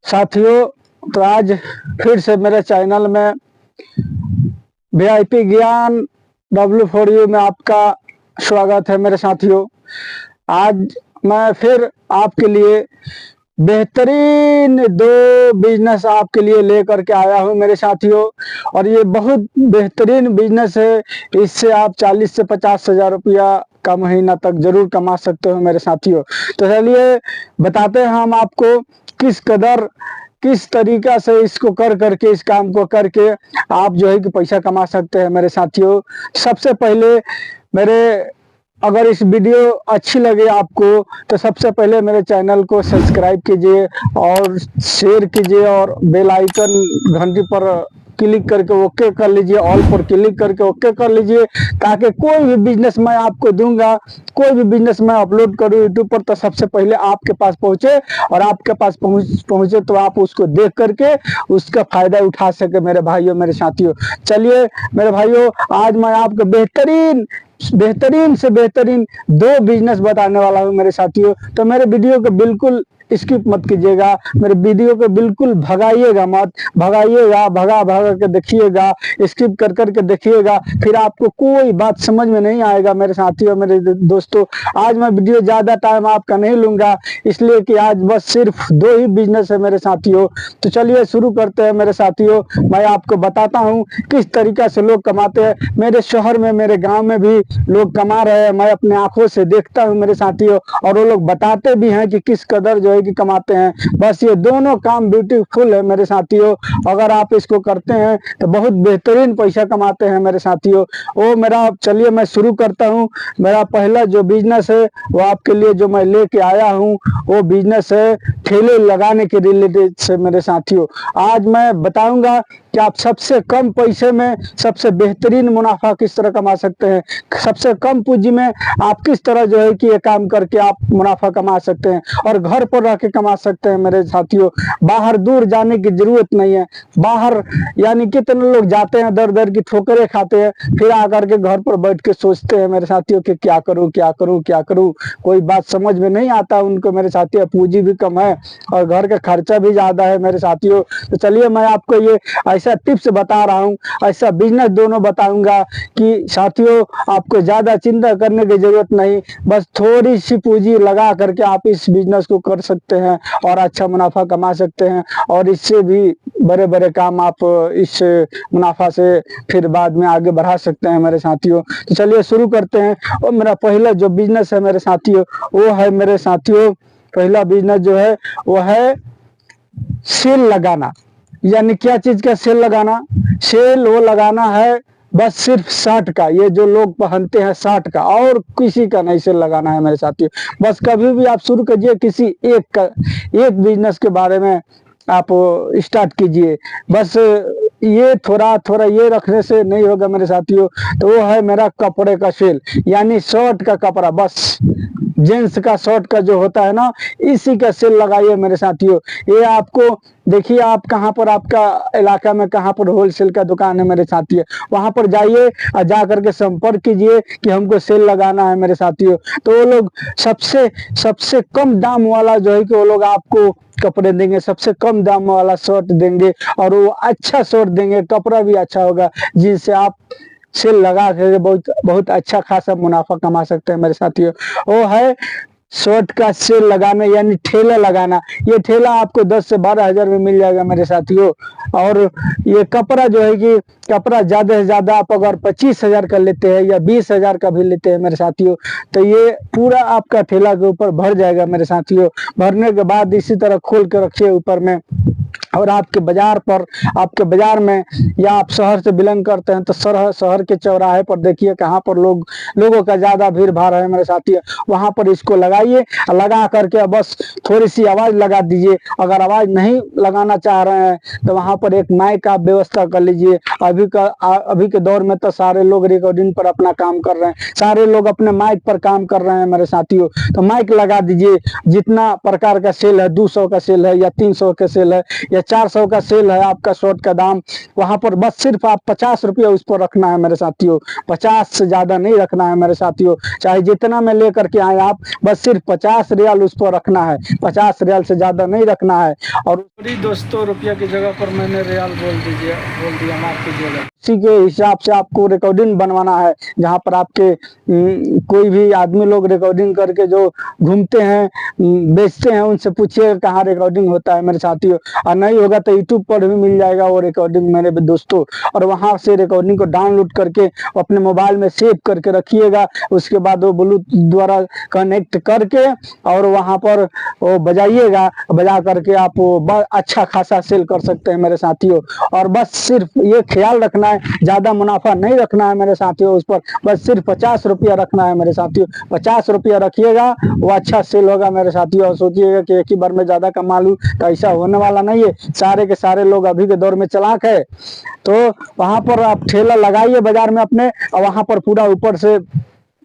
साथियों, तो आज फिर से मेरे चैनल में वीआईपी ज्ञान W4U में आपका स्वागत है। मेरे साथियों, आज मैं फिर आपके लिए बेहतरीन दो बिजनेस आपके लिए लेकर के आया हूं मेरे साथियों। और ये बहुत बेहतरीन बिजनेस है। इससे आप 40 से 50 हजार रुपया का महीना तक जरूर कमा सकते हो मेरे साथियों। तो चलिए बताते हैं हम आपको किस तरीका से इसको कर करके, इस काम को करके आप जो है कि पैसा कमा सकते हैं मेरे साथियों। सबसे पहले अगर इस वीडियो अच्छी लगे आपको तो सबसे पहले मेरे चैनल को सब्सक्राइब कीजिए और शेयर कीजिए और बेल आइकन घंटी पर क्लिक करके ओके कर लीजिए, ऑल पर क्लिक करके ओके कर लीजिए, ताकि कोई भी बिजनेस मैं आपको दूंगा, कोई भी बिजनेस मैं अपलोड करूं यूट्यूब पर तो सबसे पहले आपके पास पहुंचे, और आपके पास पहुंचे तो आप उसको देख करके उसका फायदा उठा सके मेरे भाइयों, मेरे साथियों। चलिए मेरे भाइयों, आज मैं आपको बेहतरीन से बेहतरीन दो बिजनेस बताने वाला हूं मेरे साथियों। तो मेरे वीडियो को बिल्कुल स्किप मत कीजिएगा, मेरे वीडियो को बिल्कुल भगाइएगा मत, भगा के देखिएगा, स्किप कर करके देखिएगा, फिर आपको कोई बात समझ में नहीं आएगा मेरे साथियों, मेरे दोस्तों। आज मैं वीडियो ज्यादा टाइम आपका नहीं लूंगा, इसलिए कि आज बस सिर्फ दो ही बिजनेस है मेरे साथियों। तो चलिए शुरू करते हैं मेरे साथियों। मैं आपको बताता हूँ किस तरीका से लोग कमाते हैं। मेरे शहर में, मेरे गाँव में भी लोग कमा रहे हैं, मैं अपने आंखों से देखता हूँ मेरे साथियों, और वो लोग बताते भी हैं कि किस कदर जो है कि कमाते हैं। बस ये दोनों काम ब्यूटीफुल है मेरे साथियों। अगर आप इसको करते हैं तो बहुत बेहतरीन पैसा कमाते हैं मेरे साथियों। चलिए मैं शुरू करता हूँ। मेरा पहला जो बिजनेस है वो आपके लिए जो मैं लेके आया हूँ वो बिजनेस है ठेले लगाने के रिलेटेड से मेरे साथियों। आज मैं बताऊंगा कि आप सबसे कम पैसे में सबसे बेहतरीन मुनाफा किस तरह कमा सकते हैं, सबसे कम पूंजी में आप किस तरह जो है कि ये काम करके आप मुनाफा कमा सकते हैं और घर पर रह के कमा सकते हैं मेरे साथियों। बाहर दूर जाने की जरूरत नहीं है। बाहर यानी कितने लोग जाते हैं, दर दर की ठोकरें खाते हैं, फिर आकर के घर पर बैठ के सोचते हैं मेरे साथियों कि क्या करूं क्या करूं क्या करूं, कोई बात समझ में नहीं आता उनको मेरे साथियों। पूंजी भी कम है और घर का खर्चा भी ज्यादा है मेरे साथियों। तो चलिए मैं आपको ये ऐसा टिप्स बता रहा हूँ, ऐसा बिजनेस दोनों बताऊंगा कि साथियों आपको ज्यादा चिंता करने की जरूरत नहीं, बस थोड़ी सी पूंजी लगा करके आप इस बिजनेस को कर सकते हैं और अच्छा मुनाफा कमा सकते हैं, और इससे भी बड़े बड़े काम आप इस मुनाफा से फिर बाद में आगे बढ़ा सकते हैं मेरे साथियों। तो चलिए शुरू करते हैं। और मेरा पहला जो बिजनेस है मेरे साथियों वो है मेरे साथियों, पहला बिजनेस जो है वो है सेल लगाना। यानी क्या चीज का सेल लगाना? सेल वो लगाना है बस सिर्फ शर्ट का, ये जो लोग पहनते हैं शर्ट का, और किसी का नहीं सेल लगाना है मेरे साथियों। बस कभी भी आप शुरू कीजिए किसी एक बिजनेस के बारे में आप स्टार्ट कीजिए। बस ये थोड़ा ये रखने से नहीं होगा मेरे साथियों। तो वो है मेरा कपड़े का सेल, यानी शर्ट का कपड़ा, बस जेंट्स का शर्ट का जो होता है ना, इसी का सेल लगाइए मेरे साथियों। ये आपको देखिए, आप कहाँ पर, आपका इलाका में कहाँ पर होलसेल का दुकान है मेरे साथियों, वहां पर जाइए और जा करके संपर्क कीजिए कि हमको सेल लगाना है मेरे साथियों। तो वो लोग सबसे कम दाम वाला जो है कि वो लोग आपको कपड़े देंगे, सबसे कम दाम वाला शर्ट देंगे, और वो अच्छा शर्ट देंगे, कपड़ा भी अच्छा होगा, जिससे आप सेल लगा के बहुत अच्छा खासा मुनाफा कमा सकते हैं मेरे साथियों। वो है शर्ट का सेल लगाना, यानी ठेला लगाना। ये ठेला आपको 10 से 12 हजार में मिल जाएगा मेरे साथियों। और ये कपड़ा जो है कि कपड़ा ज्यादा से ज्यादा आप अगर 25 हजार का लेते हैं या 20 हजार का भी लेते हैं मेरे साथियों, तो ये पूरा आपका ठेला के ऊपर भर जाएगा मेरे साथियों। भरने के बाद इसी तरह खोल के रखिए ऊपर में, और आपके बाजार में, या आप शहर से बिलोंग करते हैं तो शहर के चौराहे पर देखिए कहाँ पर लोगों का ज्यादा भीड़ भाड़ है मेरे साथियों, वहां पर इसको लगाइए। लगा करके बस थोड़ी सी आवाज लगा दीजिए। अगर आवाज नहीं लगाना चाह रहे हैं तो वहां पर एक माइक आप व्यवस्था कर लीजिए। अभी के दौर में तो सारे लोग रिकॉर्डिंग पर अपना काम कर रहे हैं, सारे लोग अपने माइक पर काम कर रहे हैं मेरे साथियों। तो माइक लगा दीजिए। जितना प्रकार का सेल है, 200 का सेल है या 300 का सेल है या या 400 का सेल है आपका शर्ट का दाम, वहां पर बस सिर्फ आप 50 रुपया उस पर रखना है मेरे साथियों। 50 से ज्यादा नहीं रखना है मेरे साथियों, चाहे जितना में लेकर के आए आप, बस सिर्फ 50 रियाल उस पर रखना है, 50 रियाल से ज्यादा नहीं रखना है। और दोस्तों रुपया की जगह पर मैंने रियाल बोल दिया, माफ कीजिएगा। इसी के हिसाब से आपको रिकॉर्डिंग बनवाना है, जहाँ पर आपके कोई भी आदमी लोग रिकॉर्डिंग करके जो घूमते हैं बेचते हैं, उनसे पूछिए कहाँ रिकॉर्डिंग होता है मेरे साथियों। और नहीं होगा तो यूट्यूब पर भी मिल जाएगा वो रिकॉर्डिंग मेरे दोस्तों, और वहां से रिकॉर्डिंग को डाउनलोड करके अपने मोबाइल में सेव करके रखिएगा। उसके बाद वो ब्लूटूथ द्वारा कनेक्ट करके और वहां पर वो बजाइएगा, बजा करके आप अच्छा खासा सेल कर सकते हैं मेरे साथियों। और बस सिर्फ ये ख्याल रखना है, ज्यादा मुनाफा नहीं रखना है मेरे साथियों उस पर, बस सिर्फ 50 रुपया रखना है मेरे साथियों। 50 रुपया रखिएगा, वो अच्छा सेल होगा मेरे साथियों। और सोचिएगा कि एक ही बार में ज्यादा कमा लूं, तो ऐसा होने वाला नहीं है। सारे के सारे लोग अभी के दौर में चालाक है, तो वहां पर आप ठेला लगाइए बाजार में अपने, और वहां पर पूरा ऊपर से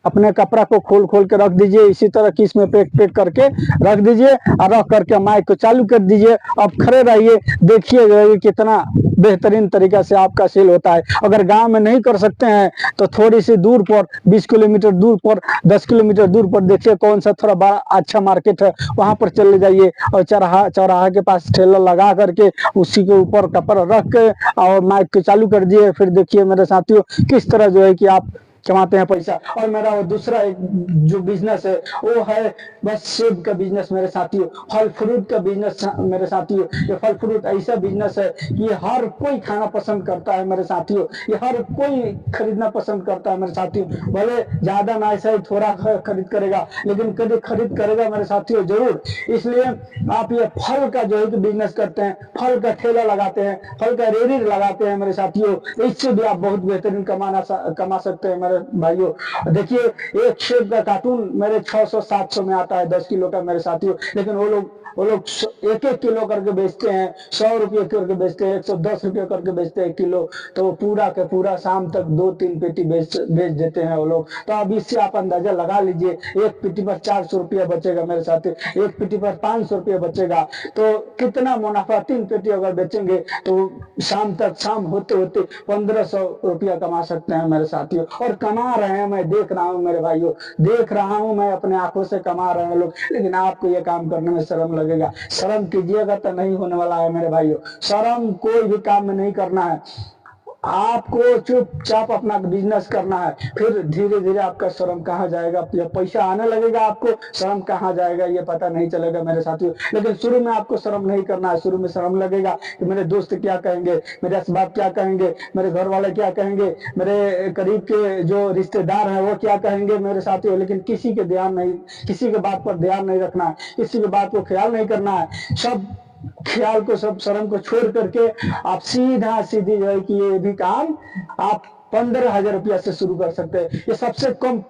अपने कपड़ा को खोल खोल के रख दीजिए, इसी तरह की इसमें पैक करके रख दीजिए, और रख करके माइक को चालू कर दीजिए। अब खड़े रहिए, देखिए कितना बेहतरीन तरीका से आपका सेल होता है। अगर गांव में नहीं कर सकते हैं तो थोड़ी सी दूर पर, 20 किलोमीटर दूर पर, 10 किलोमीटर दूर पर देखिए कौन सा थोड़ा बड़ा अच्छा मार्केट है, वहां पर चले जाइए और चौराहा के पास ठेला लगा करके उसी के ऊपर कपड़ा रख के और माइक को चालू कर दिए। फिर देखिए मेरे साथियों किस तरह जो है कि आप कमाते हैं पैसा। और मेरा वो दूसरा एक जो बिजनेस है वो है बस सेब का बिजनेस मेरे साथियों, फल फ्रूट का बिजनेस मेरे साथियों। ये फल फ्रूट ऐसा बिजनेस है कि हर कोई खाना पसंद करता है मेरे साथियों, ये हर कोई खरीदना पसंद करता है मेरे साथियों। भले ज्यादा ना ऐसा ही थोड़ा खरीद करेगा, लेकिन कभी खरीद करेगा मेरे साथियों जरूर। इसलिए आप ये फल का जो है कि बिजनेस करते हैं, फल का ठेला लगाते हैं, फल का रेहड़ी लगाते हैं मेरे साथियों, इससे भी आप बहुत बेहतरीन कमा सकते हैं भाइयों। देखिए एक सेब का कार्टून मेरे 600-700 में आता है, 10 किलो का मेरे साथियों, लेकिन वो लोग 1-1 किलो करके बेचते हैं, 100 रुपये करके बेचते हैं, 110 रुपये करके बेचते हैं किलो। तो पूरा के पूरा शाम तक 2-3 पेटी बेच देते हैं वो लोग। तो अब इससे आप अंदाजा लगा लीजिए, एक पेटी पर 400 रुपया बचेगा मेरे साथी, एक पेटी पर 500 रुपया बचेगा, तो कितना मुनाफा। 3 पेटी अगर बेचेंगे तो शाम होते होते 1500 रुपया कमा सकते हैं मेरे साथियों। और कमा रहे हैं, मैं देख रहा हूँ मेरे भाइयों, देख रहा हूँ मैं अपने आंखों से कमा रहे हैं लोग। लेकिन आपको ये काम करने में शर्म लगेगा, शर्म कीजिएगा तो नहीं होने वाला है मेरे भाइयों। शर्म कोई भी काम में नहीं करना है, आपको चुपचाप अपना बिजनेस करना है। फिर धीरे धीरे आपका शर्म कहाँ जाएगा, जब पैसा आने लगेगा आपको शर्म कहाँ जाएगा ये पता नहीं चलेगा मेरे साथियों। लेकिन शुरू में आपको शर्म नहीं करना है। शुरू में शर्म लगेगा कि मेरे दोस्त क्या कहेंगे, मेरे असबाब क्या कहेंगे, मेरे घर वाले क्या कहेंगे, मेरे करीब के जो रिश्तेदार हैं वो क्या कहेंगे मेरे साथियों। लेकिन किसी के बात पर ध्यान नहीं रखना है, किसी की बात को ख्याल नहीं करना है। सब ख्याल को, सब शर्म को छोड़ करके आप सीधी जो है कि ये भी काम आप 15,000 रुपया से शुरू कर सकते हैं। ये सबसे कम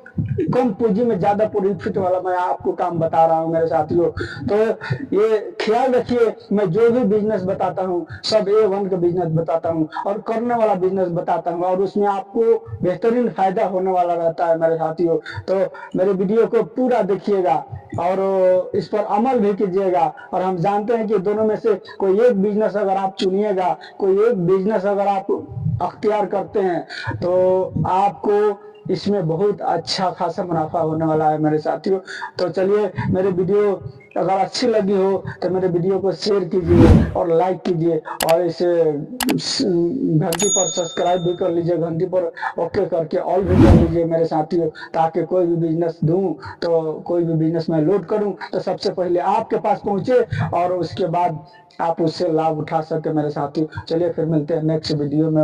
पूंजी में ज्यादा प्रॉफिट वाला मैं आपको काम बता रहा हूँ मेरे साथियों। तो ये ख्याल रखिए, मैं जो भी बिजनेस बताता हूँ सब A1 का बिजनेस बताता हूँ और करने वाला बिजनेस बताता हूँ, और उसमें आपको बेहतरीन फायदा होने वाला रहता है मेरे साथियों। तो मेरे वीडियो को पूरा देखिएगा और इस पर अमल भी कीजिएगा। और हम जानते हैं कि दोनों में से कोई एक बिजनेस अगर आप चुनिएगा, कोई एक बिजनेस अगर आप अख्तियार करते हैं तो आपको इसमें बहुत अच्छा खासा मुनाफा होने वाला है मेरे साथियों। तो चलिए, मेरे वीडियो अगर अच्छी लगी हो तो मेरे वीडियो को शेयर कीजिए और लाइक कीजिए, और इसे घंटी पर सब्सक्राइब भी कर लीजिए, घंटी पर ओके करके ऑल भी कर लीजिए मेरे साथियों, ताकि कोई भी बिजनेस दूं तो कोई भी बिजनेस में लोड करूं तो सबसे पहले आपके पास पहुंचे और उसके बाद आप उससे लाभ उठा सके मेरे साथियों। चलिए फिर मिलते हैं नेक्स्ट वीडियो में।